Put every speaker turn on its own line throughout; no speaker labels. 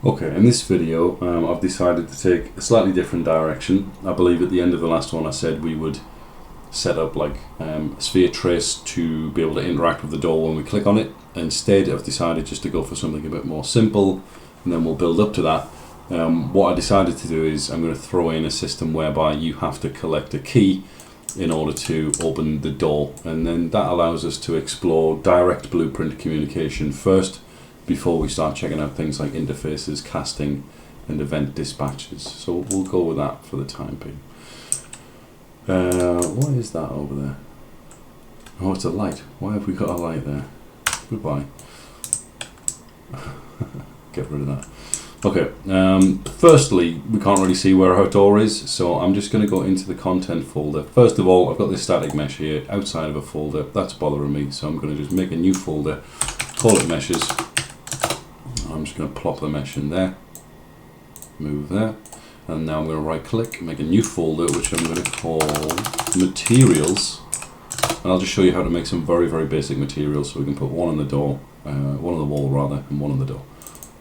Okay, in this video I've decided to take a slightly different direction. I believe at the end of the last one I said we would set up like a sphere trace to be able to interact with the door when we click on it. Instead I've decided just to go for something a bit more simple, and then we'll build up to that. What I decided to do is I'm going to throw in a system whereby you have to collect a key in order to open the door, and then that allows us to explore direct blueprint communication first before we start checking out things like interfaces, casting and event dispatches. So we'll go with that for the time being. What is that over there? Oh, it's a light. Why have we got a light there? Goodbye. Get rid of that. Okay, firstly, we can't really see where our door is, so I'm just going to go into the content folder. First of all, I've got this static mesh here outside of a folder. That's bothering me, so I'm going to just make a new folder, call it meshes. I'm just going to plop the mesh in there, move there, and now I'm going to right click, make a new folder which I'm going to call materials, and I'll just show you how to make some very basic materials. So we can put one on the door, one on the wall rather, and one on the door.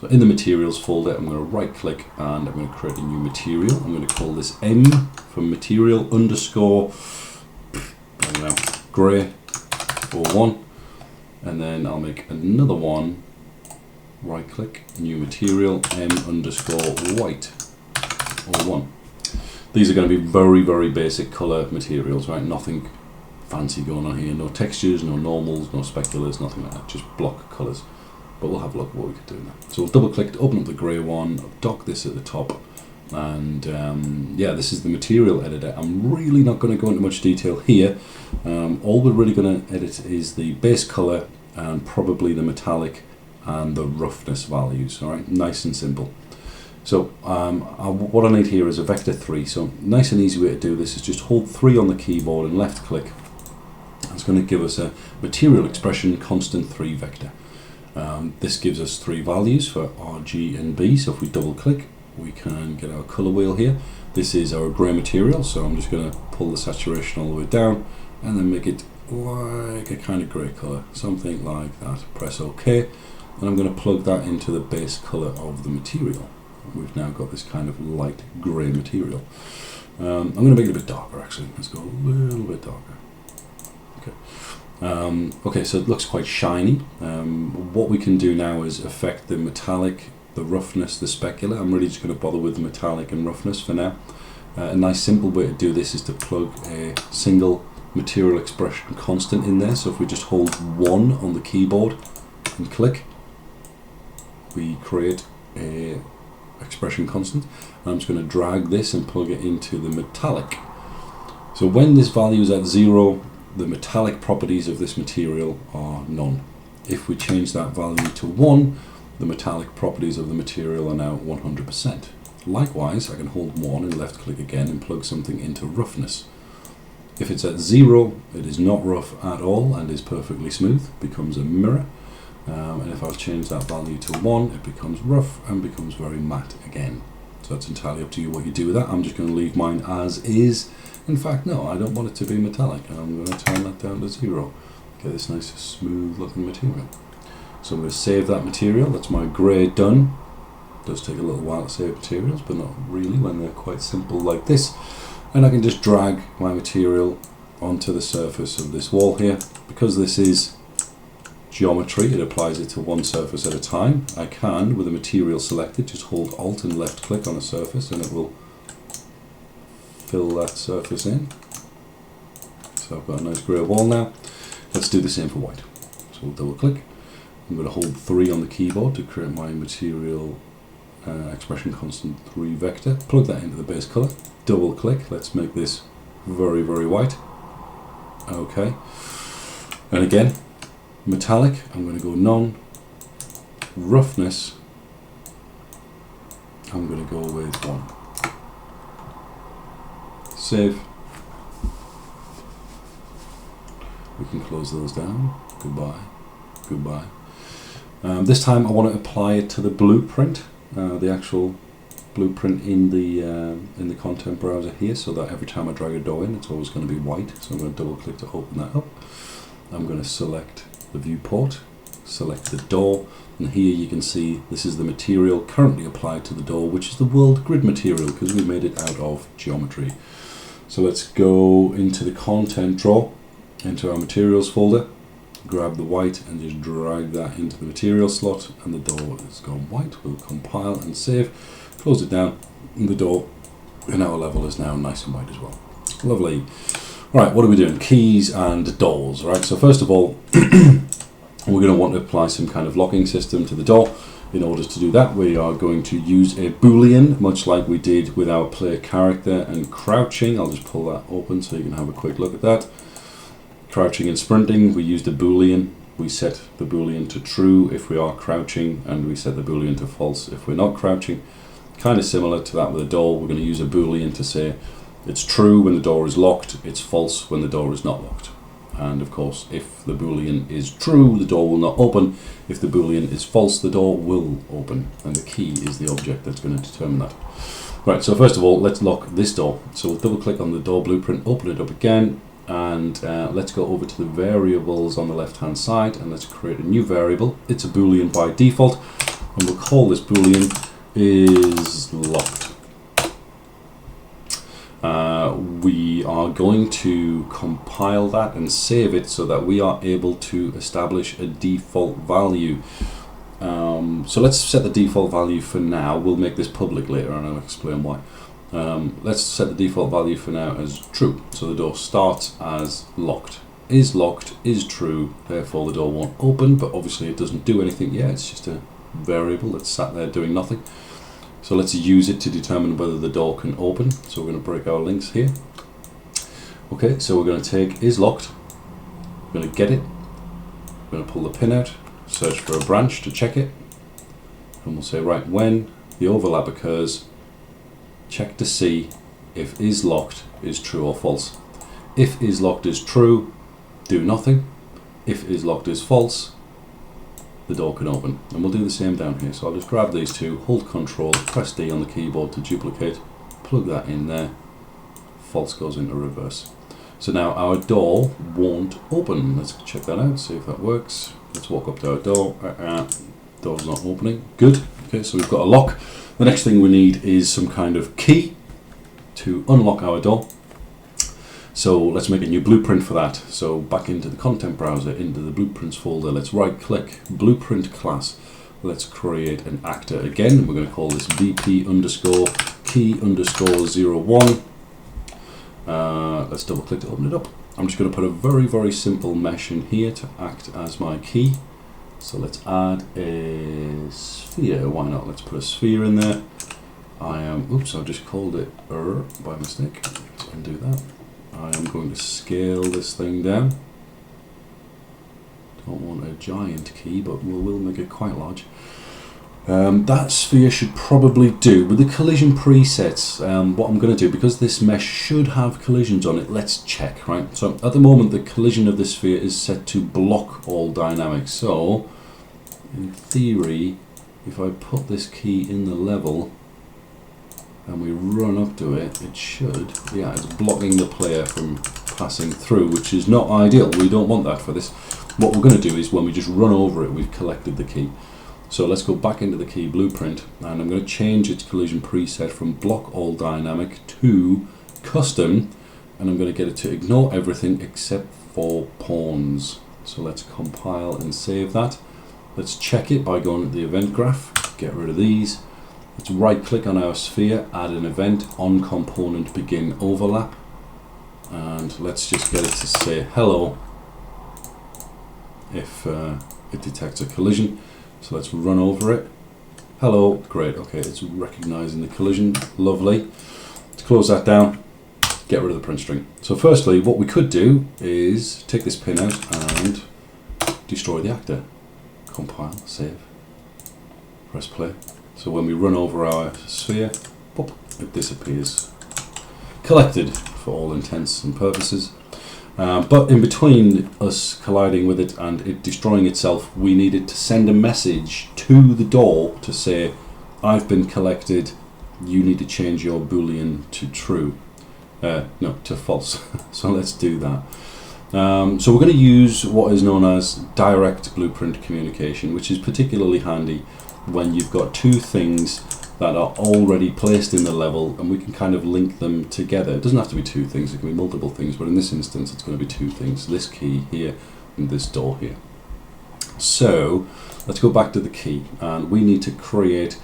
So in the materials folder I'm going to right click and I'm going to create a new material. I'm going to call this M for material underscore I don't know, grey or 1, and then I'll make another one, right click, new material, M underscore white or 1. These are going to be very basic colour materials, right? Nothing fancy going on here, no textures, no normals, no speculars, nothing like that, just block colours. But we'll have a look at what we could do now. So we'll double click to open up the grey one, dock this at the top, and yeah, this is the material editor. I'm really not going to go into much detail here. All we're really going to edit is the base colour and probably the metallic and the roughness values. All right, nice and simple. So what I need here is a vector 3. So nice and easy way to do this is just hold 3 on the keyboard and left click. It's going to give us a material expression constant 3 vector. This gives us 3 values for R, G and B. So if we double click, we can get our color wheel here. This is our grey material, so I'm just going to pull the saturation all the way down and then make it like a kind of grey color, something like that. Press OK, and I'm going to plug that into the base color of the material. We've now got this kind of light grey material. I'm going to make it a bit darker actually. Let's go a little bit darker. Okay. Okay, so it looks quite shiny. What we can do now is affect the metallic, the roughness, the specular. I'm really just going to bother with the metallic and roughness for now. A nice simple way to do this is to plug a single material expression constant in there. So if we just hold 1 on the keyboard and click, we create a expression constant. I'm just going to drag this and plug it into the metallic. So when this value is at 0, the metallic properties of this material are none. If we change that value to 1, the metallic properties of the material are now 100%. Likewise, I can hold 1 and left click again and plug something into roughness. If it's at 0, it is not rough at all and is perfectly smooth, becomes a mirror. And if I change that value to 1, it becomes rough and becomes very matte again. So that's entirely up to you what you do with that. I'm just going to leave mine as is. In fact, no, I don't want it to be metallic. I'm going to turn that down to 0. Get this nice smooth looking material. So I'm going to save that material. That's my grey done. It does take a little while to save materials, but not really when they're quite simple like this. And I can just drag my material onto the surface of this wall here. Because this is geometry, it applies it to one surface at a time. I can, with the material selected, just hold Alt and left click on a surface and it will fill that surface in. So I've got a nice grey wall now. Let's do the same for white. So we'll double click. I'm going to hold 3 on the keyboard to create my material expression constant 3 vector. Plug that into the base color. Double click. Let's make this very white. Okay. And again, metallic, I'm going to go none. Roughness, I'm going to go with 1. Save. We can close those down. Goodbye. Goodbye. This time I want to apply it to the blueprint, the actual blueprint in the content browser here, so that every time I drag a door in, it's always going to be white. So I'm going to double click to open that up. I'm going to select the viewport, select the door, and here you can see this is the material currently applied to the door, which is the world grid material because we made it out of geometry. So let's go into the content drawer, into our materials folder, grab the white and just drag that into the material slot, and the door has gone white. We'll compile and save, close it down, and the door in our level is now nice and white as well. Lovely. Right, what are we doing? Keys and doors, right? So first of all, we're going to want to apply some kind of locking system to the door. In order to do that, we are going to use a boolean, much like we did with our player character and crouching. I'll just pull that open so you can have a quick look at that. Crouching and sprinting, we used a boolean. We set the boolean to true if we are crouching, and we set the boolean to false if we're not crouching. Kind of similar to that with the door, we're going to use a boolean to say it's true when the door is locked, it's false when the door is not locked. And of course, if the boolean is true, the door will not open. If the boolean is false, the door will open. And the key is the object that's going to determine that. Right, so first of all, let's lock this door. So we'll double click on the door blueprint, open it up again, and let's go over to the variables on the left hand side, and let's create a new variable. It's a boolean by default, and we'll call this boolean is locked. We are going to compile that and save it so that we are able to establish a default value. So let's set the default value for now. We'll make this public later and I'll explain why. Let's set the default value for now as true. So the door starts as locked, is true, therefore the door won't open, but obviously it doesn't do anything yet. It's just a variable that's sat there doing nothing. So let's use it to determine whether the door can open. So we're going to break our links here. Okay, so we're going to take is locked, we're going to get it, we're going to pull the pin out, search for a branch to check it, and we'll say, right, when the overlap occurs, check to see if is locked is true or false. If is locked is true, do nothing. If is locked is false, the door can open. And we'll do the same down here. So I'll just grab these two, hold Control, press D on the keyboard to duplicate, plug that in there, false goes into reverse. So now our door won't open. Let's check that out, see if that works. Let's walk up to our door. Door's not opening. Good. Okay, so we've got a lock. The next thing we need is some kind of key to unlock our door. So let's make a new blueprint for that. So back into the content browser, into the blueprints folder, let's right click, blueprint class. Let's create an actor again. We're going to call this VP underscore key underscore 01. Let's double click to open it up. I'm just going to put a very, very simple mesh in here to act as my key. So let's add a sphere. Why not? Let's put a sphere in there. Oops, I've just called it by mistake. Let's undo that. I am going to scale this thing down. Don't want a giant key, but we'll make it quite large. That sphere should probably do. With the collision presets, what I'm going to do, because this mesh should have collisions on it, let's check, right? So at the moment, the collision of this sphere is set to block all dynamics. So, in theory, if I put this key in the level, and we run up to it, it should, yeah, it's blocking the player from passing through, which is not ideal. We don't want that for this. What we're going to do is when we just run over it, we've collected the key. So let's go back into the key blueprint, and I'm going to change its collision preset from block all dynamic to custom, and I'm going to get it to ignore everything except for pawns. So let's compile and save that. Let's check it by going to the event graph, get rid of these. Let's right click on our sphere, add an event on component begin overlap, and let's just get it to say hello if it detects a collision. So let's run over it. Hello, great, okay, it's recognizing the collision, lovely. Let's close that down, get rid of the print string. So firstly, what we could do is take this pin out and destroy the actor. Compile, save, press play. So when we run over our sphere, pop, it disappears. Collected for all intents and purposes. But in between us colliding with it and it destroying itself, we needed to send a message to the door to say, I've been collected, you need to change your boolean to true. No, to false. So let's do that. So we're going to use what is known as direct blueprint communication, which is particularly handy when you've got two things that are already placed in the level and we can kind of link them together. It doesn't have to be two things, it can be multiple things, but in this instance it's going to be two things, this key here and this door here. So let's go back to the key, and we need to create,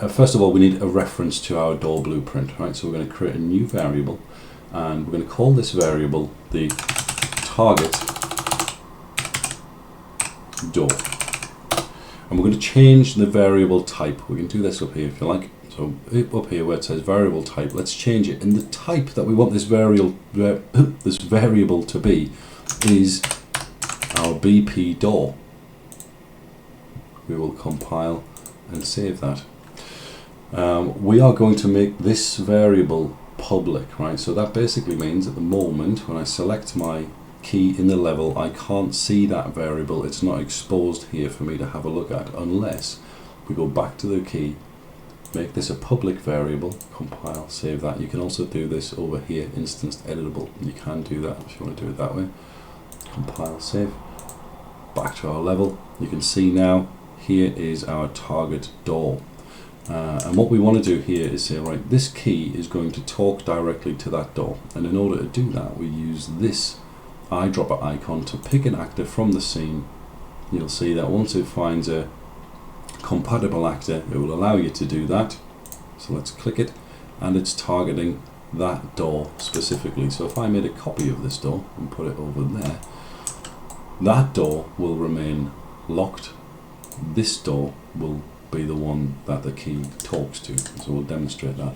first of all we need a reference to our door blueprint, right? So we're going to create a new variable, and we're going to call this variable the target door. And we're going to change the variable type. We can do this up here if you like. So up here where it says variable type, let's change it. And the type that we want this variable to be is our BP door. We will compile and save that. We are going to make this variable public, right? So that basically means at the moment when I select my key in the level, I can't see that variable. It's not exposed here for me to have a look at unless we go back to the key, make this a public variable, compile, save that. You can also do this over here, instanced editable. You can do that if you want to do it that way. Compile, save, back to our level. You can see now here is our target door. And what we want to do here is say, right, this key is going to talk directly to that door, and in order to do that we use this eyedropper icon to pick an actor from the scene. You'll see that once it finds a compatible actor it will allow you to do that. So let's click it, and it's targeting that door specifically. So if I made a copy of this door and put it over there, that door will remain locked. This door will be the one that the key talks to. So we'll demonstrate that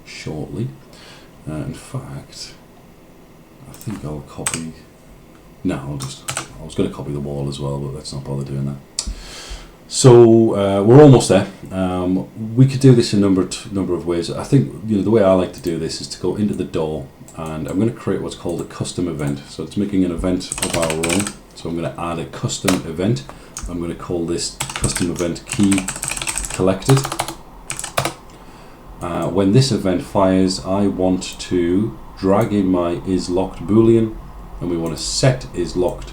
shortly. In fact, I think I'll copy. No, I was going to copy the wall as well, but let's not bother doing that. So we're almost there. We could do this in a number of ways. I think the way I like to do this is to go into the door, and I'm going to create what's called a custom event. So it's making an event of our own. So I'm going to add a custom event. I'm going to call this custom event key collected. When this event fires, I want to drag in my isLocked boolean, and we want to set isLocked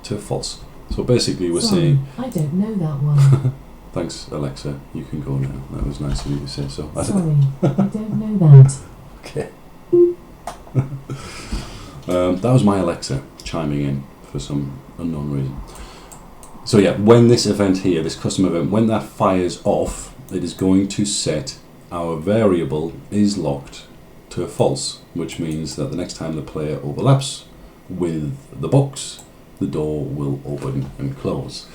to false. So basically we're saying,
I don't know that one.
Thanks Alexa, you can go now. That was nice of you to say so.
Sorry, I don't know that.
Okay. That was my Alexa chiming in for some unknown reason. So yeah, when this event here, this custom event, when that fires off, it is going to set our variable isLocked to false, which means that the next time the player overlaps with the box, the door will open and close.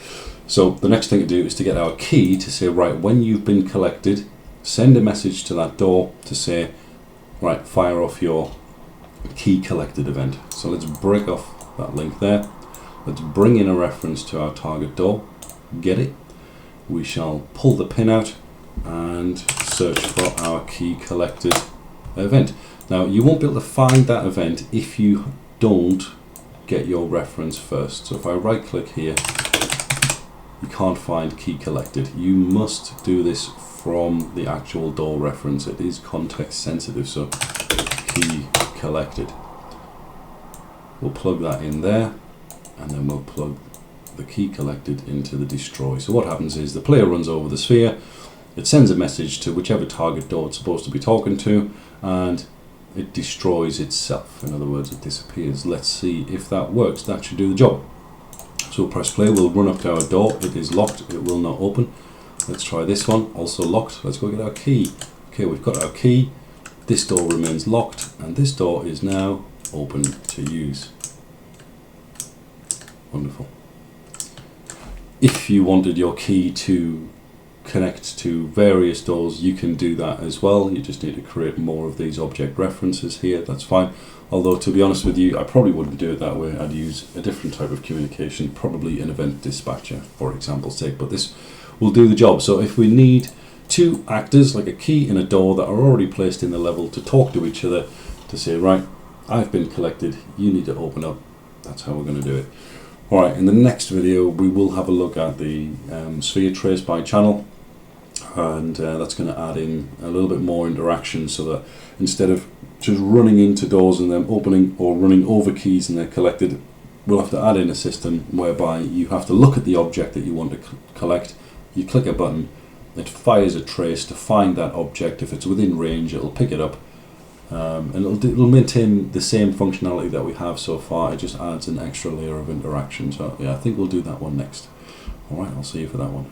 So the next thing to do is to get our key to say, right, when you've been collected, send a message to that door to say, right, fire off your key collected event. So let's break off that link there. Let's bring in a reference to our target door, get it. We shall pull the pin out and search for our key collected event. Now you won't be able to find that event if you don't get your reference first. So if I right click here, you can't find key collected. You must do this from the actual door reference. It is context sensitive, so key collected. We'll plug that in there, and then we'll plug the key collected into the destroy. So what happens is the player runs over the sphere, it sends a message to whichever target door it's supposed to be talking to, and it destroys itself. In other words, it disappears. Let's see if that works. That should do the job. So we'll press play, we'll run up to our door. It is locked, it will not open. Let's try this one, also locked. Let's go get our key. Okay, we've got our key. This door remains locked, and this door is now open to use. Wonderful. If you wanted your key to connect to various doors, you can do that as well. You just need to create more of these object references here. That's fine. Although, to be honest with you, I probably wouldn't do it that way. I'd use a different type of communication, probably an event dispatcher, for example's sake, but this will do the job. So if we need two actors, like a key and a door, that are already placed in the level to talk to each other, to say, right, I've been collected, you need to open up, that's how we're going to do it. Alright, in the next video we will have a look at the sphere trace by channel. and that's going to add in a little bit more interaction, so that instead of just running into doors and them opening, or running over keys and they're collected, we'll have to add in a system whereby you have to look at the object that you want to collect. You click a button, it fires a trace to find that object. If it's within range, it'll pick it up, and it'll maintain the same functionality that we have so far. It just adds an extra layer of interaction. So yeah, I think we'll do that one next. Alright, I'll see you for that one.